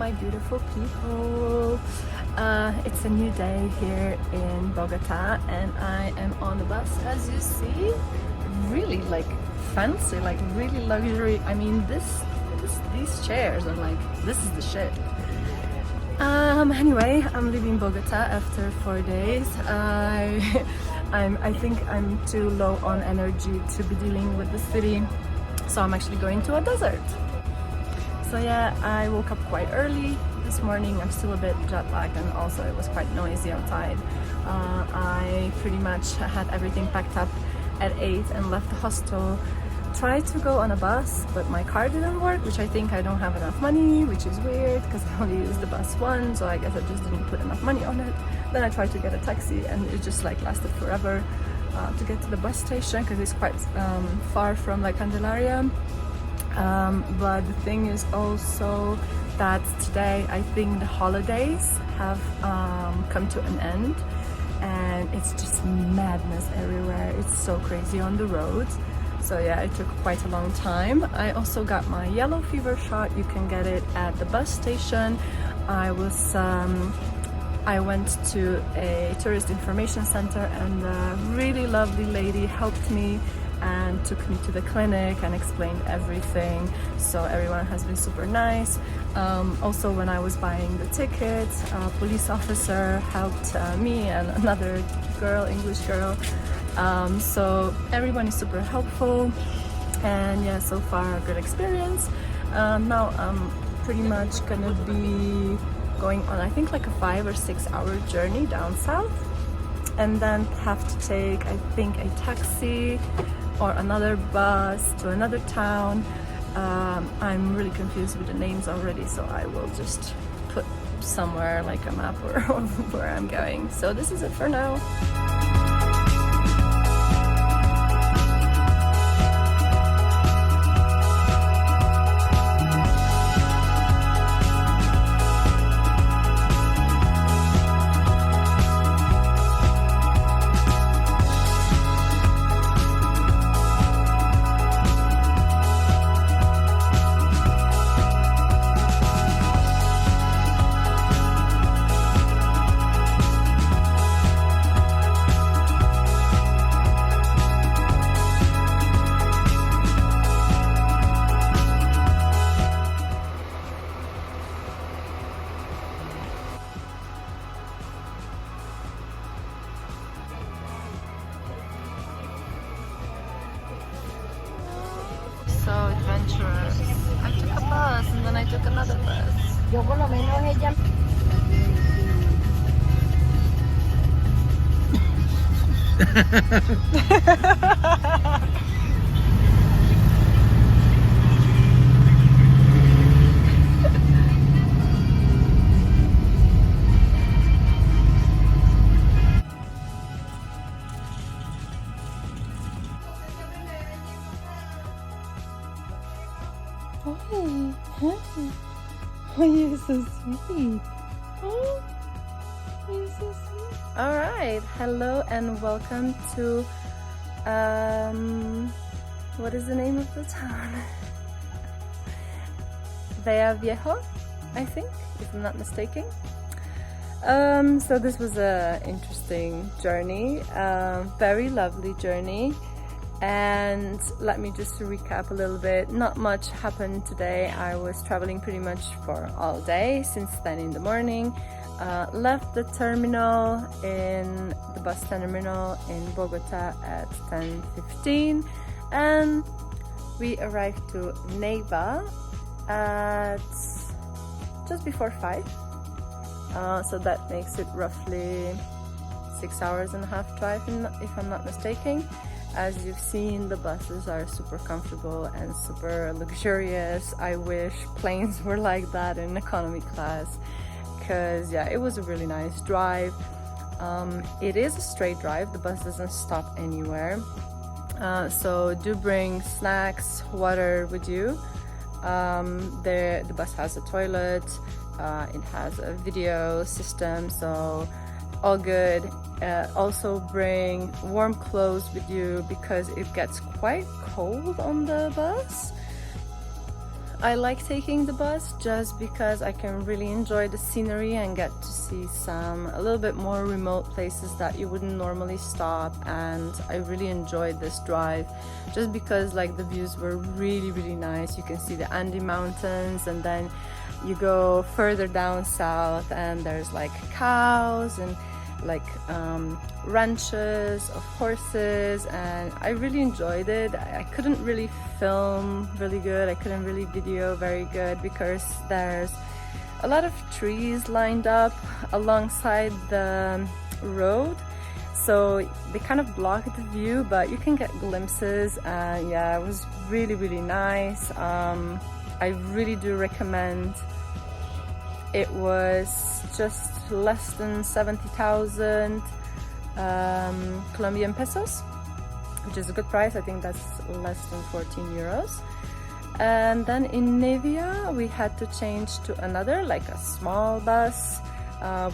my beautiful people. It's a new day here in Bogota and I am on the bus, as you see. Really like fancy, like really luxury. I mean these chairs are like, this is the shit. Anyway, I'm leaving Bogota after 4 days. I think I'm too low on energy to be dealing with the city, so I'm actually going to a desert. So yeah, I woke up quite early this morning. I'm still a bit jet lagged and also it was quite noisy outside. I pretty much had everything packed up at 8 and left the hostel. Tried to go on a bus, but my car didn't work, which I think I don't have enough money, which is weird because I only used the bus once, so I guess I just didn't put enough money on it. Then I tried to get a taxi and it just like lasted forever to get to the bus station because it's quite far from like Candelaria. But the thing is also that today I think the holidays have come to an end and it's just madness everywhere. It's so crazy on the roads. So yeah, it took quite a long time. I also got my yellow fever shot. You can get it at the bus station. I went to a tourist information center and a really lovely lady helped me and took me to the clinic and explained everything. So everyone has been super nice. Also, when I was buying the ticket, a police officer helped me and another girl, English girl. So everyone is super helpful and yeah, so far a good experience. Now I'm pretty much gonna be going on I think like a 5 or 6 hour journey down south and then have to take I think a taxi or another bus to another town. I'm really confused with the names already, so I will just put somewhere like a map or where I'm going. So this is it for now. So adventurous. I took a bus and then I took another bus. Yo por lo menos ella. Oh, you're so sweet. Oh, you're so sweet. All right, hello and welcome to what is the name of the town? Villaveija, I think, if I'm not mistaken. So this was a interesting journey, very lovely journey. And let me just recap a little bit. Not much happened today. I was traveling pretty much for all day since then in the morning. Left the terminal in the bus terminal in Bogota at 10:15 and we arrived to Neiva at just before 5. So that makes it roughly 6 hours and a half drive if I'm not mistaken. As you've seen, the buses are super comfortable and super luxurious. I wish planes were like that in economy class because yeah, it was a really nice drive. It is a straight drive, the bus doesn't stop anywhere. So do bring snacks, water with you. The bus has a toilet, it has a video system, so all good. Also bring warm clothes with you because it gets quite cold on the bus. I like taking the bus just because I can really enjoy the scenery and get to see some a little bit more remote places that you wouldn't normally stop, and I really enjoyed this drive just because like the views were really nice. You can see the Andes Mountains, and then you go further down south and there's like cows and like ranches of horses, and I really enjoyed it. I couldn't really film really good, I couldn't really video very good because there's a lot of trees lined up alongside the road, so they kind of block the view, but you can get glimpses, and yeah, it was really nice. I really do recommend. It was just less than 70,000 Colombian pesos, which is a good price. I think that's less than 14 euros. And then in Neiva we had to change to another, like a small bus.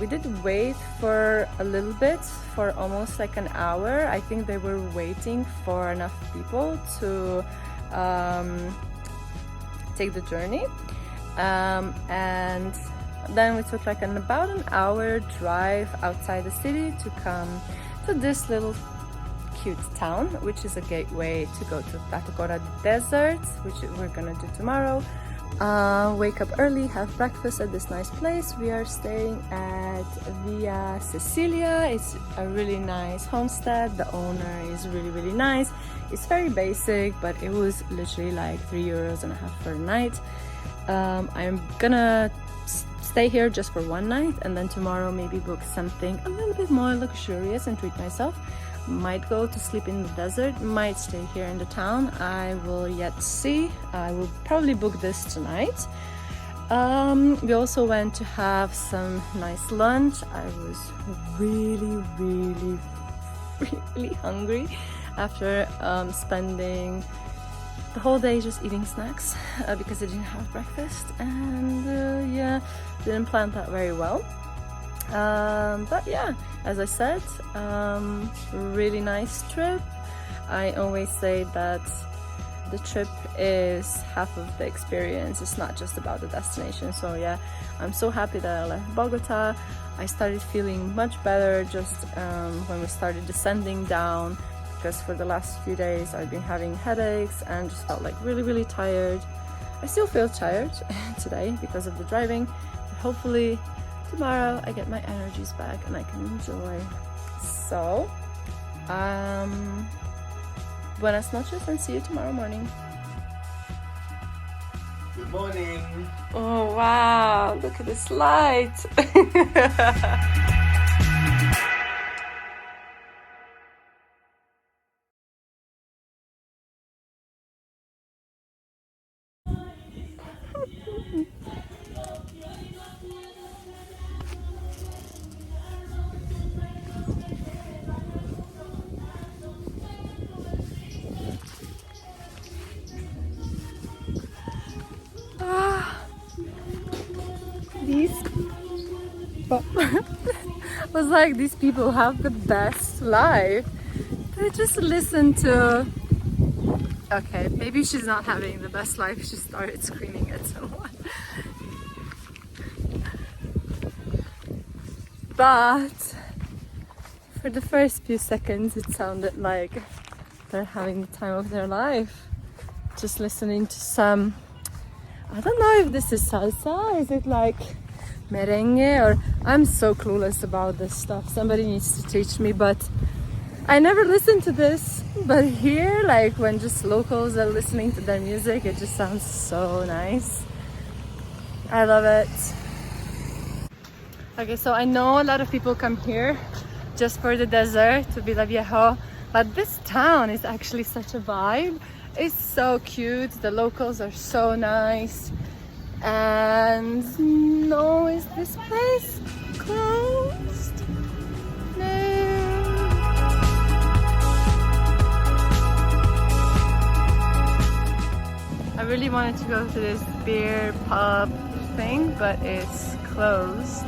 We did wait for a little bit, for almost like an hour. I think they were waiting for enough people to take the journey. And then we took like about an hour drive outside the city to come to this little cute town, which is a gateway to go to Tatacoa desert, which we're gonna do tomorrow. Wake up early, have breakfast at this nice place. We are staying at Villa Cecilia. It's a really nice homestead. The owner is really nice. It's very basic, but it was literally like 3.5 euros for a night. I'm gonna stay here just for one night, and then tomorrow maybe book something a little bit more luxurious and treat myself. Might go to sleep in the desert, might stay here in the town. I will yet see. I will probably book this tonight. We also went to have some nice lunch. I was really hungry after spending the whole day just eating snacks because I didn't have breakfast, and yeah, didn't plan that very well. But yeah, as I said, really nice trip. I always say that the trip is half of the experience. It's not just about the destination. So yeah, I'm so happy that I left Bogota. I started feeling much better just when we started descending down, because for the last few days I've been having headaches and just felt like really tired. I still feel tired today because of the driving, but hopefully tomorrow I get my energies back and I can enjoy. So, buenas noches, and see you tomorrow morning. Good morning. Oh wow, look at this light. Was like, these people have the best life. They just listen to... Okay, maybe she's not having the best life. She started screaming at someone. But for the first few seconds it sounded like they're having the time of their life. Just listening to some... I don't know if this is salsa, is it like merengue, or I'm so clueless about this stuff. Somebody needs to teach me, but I never listened to this. But here, like when just locals are listening to their music, it just sounds so nice. I love it. Okay, so I know a lot of people come here just for the desert, to Villaveija, but this town is actually such a vibe. It's so cute, the locals are so nice. And no, is this place closed? No. I really wanted to go to this beer pub thing, but it's closed.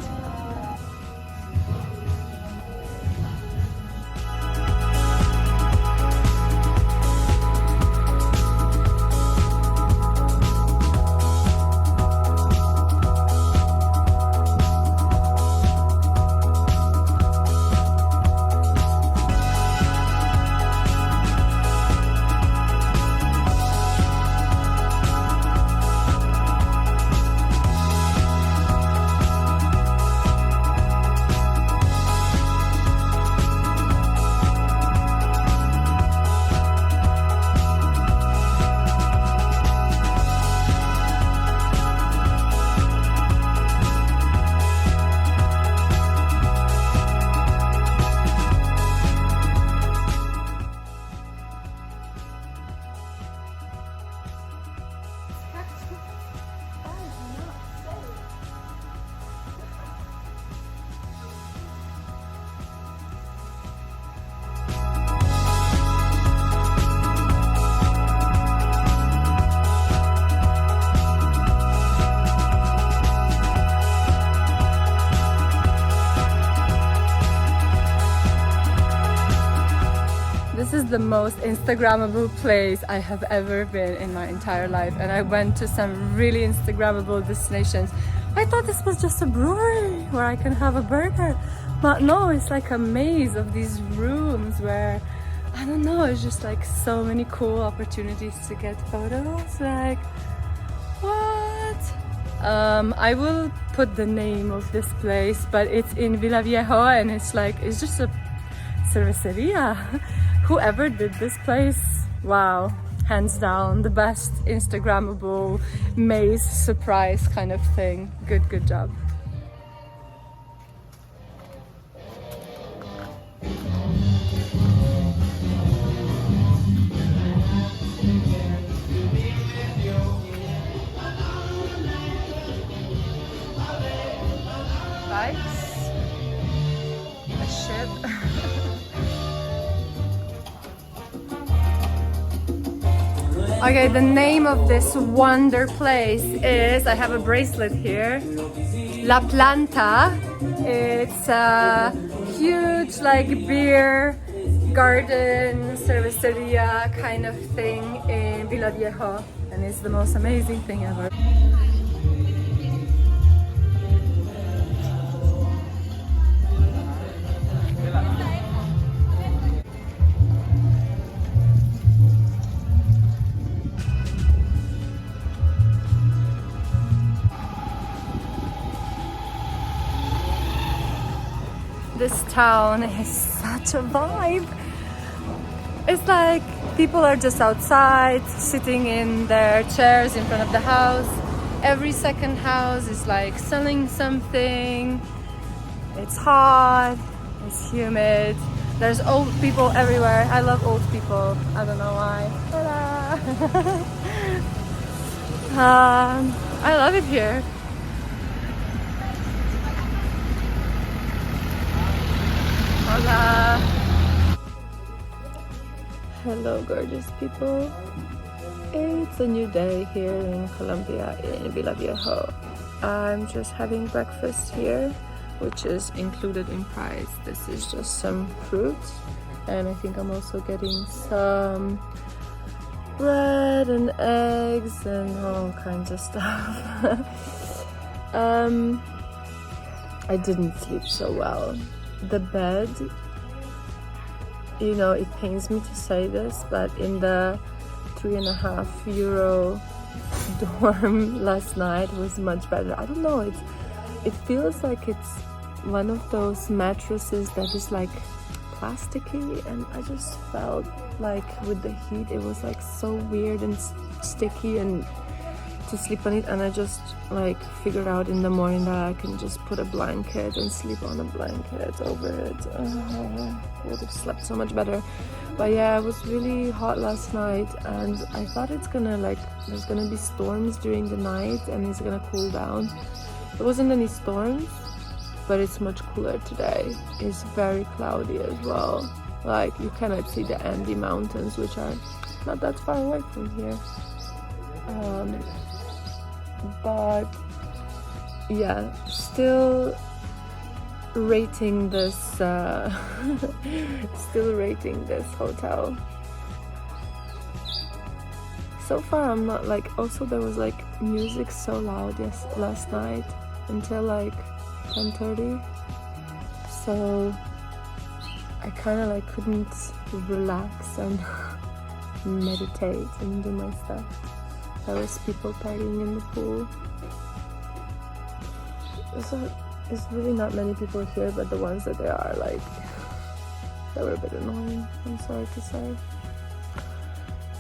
the most Instagrammable place I have ever been in my entire life, and I went to some really Instagrammable destinations. I thought this was just a brewery where I can have a burger, but no, it's like a maze of these rooms where, I don't know, it's just like so many cool opportunities to get photos. Like, what? I will put the name of this place, but it's in Villaveija, and it's just a cerveceria. Whoever did this place, wow, hands down the best Instagrammable maze surprise kind of thing. Good job. A ship. Okay, the name of this wonder place is, I have a bracelet here, La Planta. It's a huge like beer garden cerveceria kind of thing in Villaveija, and it's the most amazing thing ever. This town is such a vibe. It's like people are just outside, sitting in their chairs in front of the house. Every second house is like selling something. It's hot, it's humid. There's old people everywhere. I love old people. I don't know why. I love it here. Hola. Hello, gorgeous people. It's a new day here in Colombia, in Villaveija. I'm just having breakfast here, which is included in price. This is just some fruit, and I think I'm also getting some bread and eggs and all kinds of stuff. I didn't sleep so well. The bed, you know, it pains me to say this, but in the €3.50 dorm last night was much better. I don't know, it feels like it's one of those mattresses that is like plasticky, and I just felt like with the heat it was like so weird and sticky and to sleep on it, and I just like figured out in the morning that I can just put a blanket and sleep on a blanket over it. I would have slept so much better. But yeah, it was really hot last night, and I thought it's gonna like, there's gonna be storms during the night and it's gonna cool down. There wasn't any storms, but it's much cooler today. It's very cloudy as well. Like, you cannot see the Andes Mountains, which are not that far away from here. But yeah, still rating this still rating this hotel. So far I'm not like, also there was like music so loud last night until like 10:30, so I kind of like couldn't relax and meditate and do my stuff. There was people partying in the pool. There's really not many people here, but the ones that there are, like, they were a bit annoying, I'm sorry to say.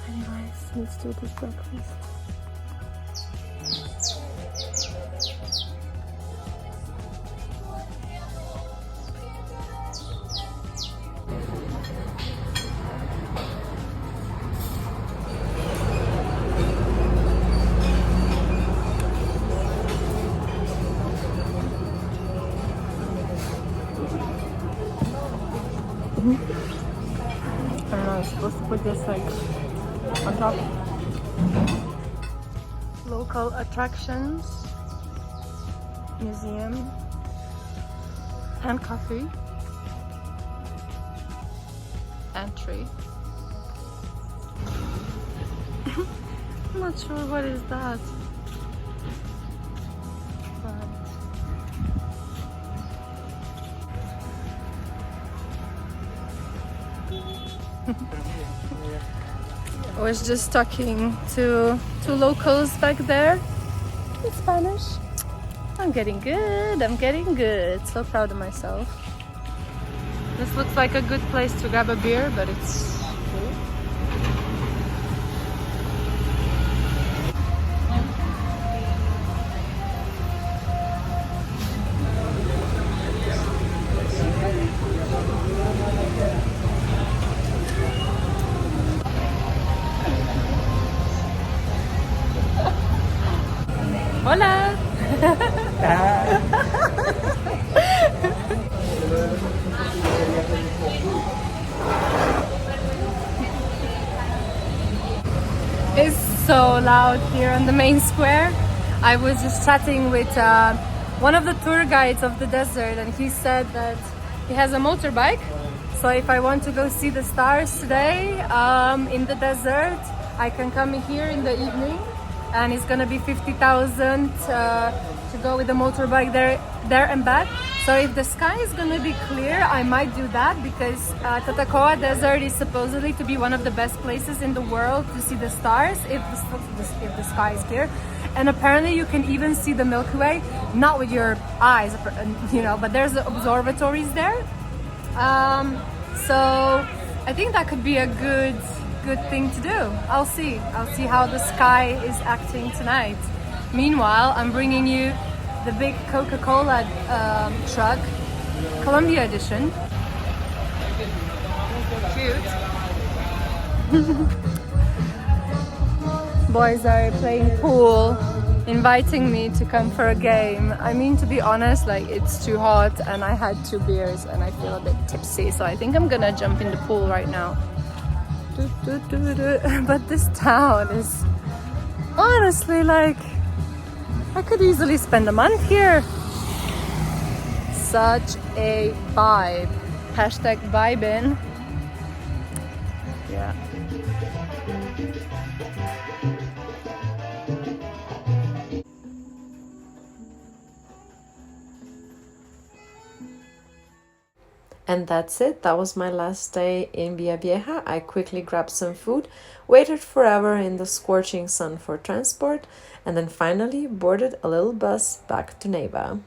Anyways, let's do this breakfast. I don't know, I was supposed to put this like on top. Local attractions, museum, and coffee. Entry. I'm not sure what is that. I was just talking to two locals back there in Spanish. I'm getting good, I'm getting good. So proud of myself. This looks like a good place to grab a beer, but it's full. Hola! It's so loud here on the main square. I was just chatting with one of the tour guides of the desert, and he said that he has a motorbike. So if I want to go see the stars today in the desert, I can come here in the evening, and it's gonna be 50,000 to go with the motorbike there and back. So if the sky is gonna be clear, I might do that, because Tatacoa Desert is supposedly to be one of the best places in the world to see the stars if the sky is clear. And apparently you can even see the Milky Way, not with your eyes, you know, but there's observatories there. So I think that could be a good thing to do. I'll see how the sky is acting tonight. Meanwhile, I'm bringing you the big Coca-Cola truck, Colombia edition. Cute. Boys are playing pool, inviting me to come for a game. I mean, to be honest, like, it's too hot and I had 2 beers and I feel a bit tipsy, so I think I'm gonna jump in the pool right now. But this town is honestly, like, I could easily spend a month here. Such a vibe. Hashtag vibin'. Yeah. And that's it. That was my last day in Villaveija. I quickly grabbed some food, waited forever in the scorching sun for transport, and then finally boarded a little bus back to Neiva.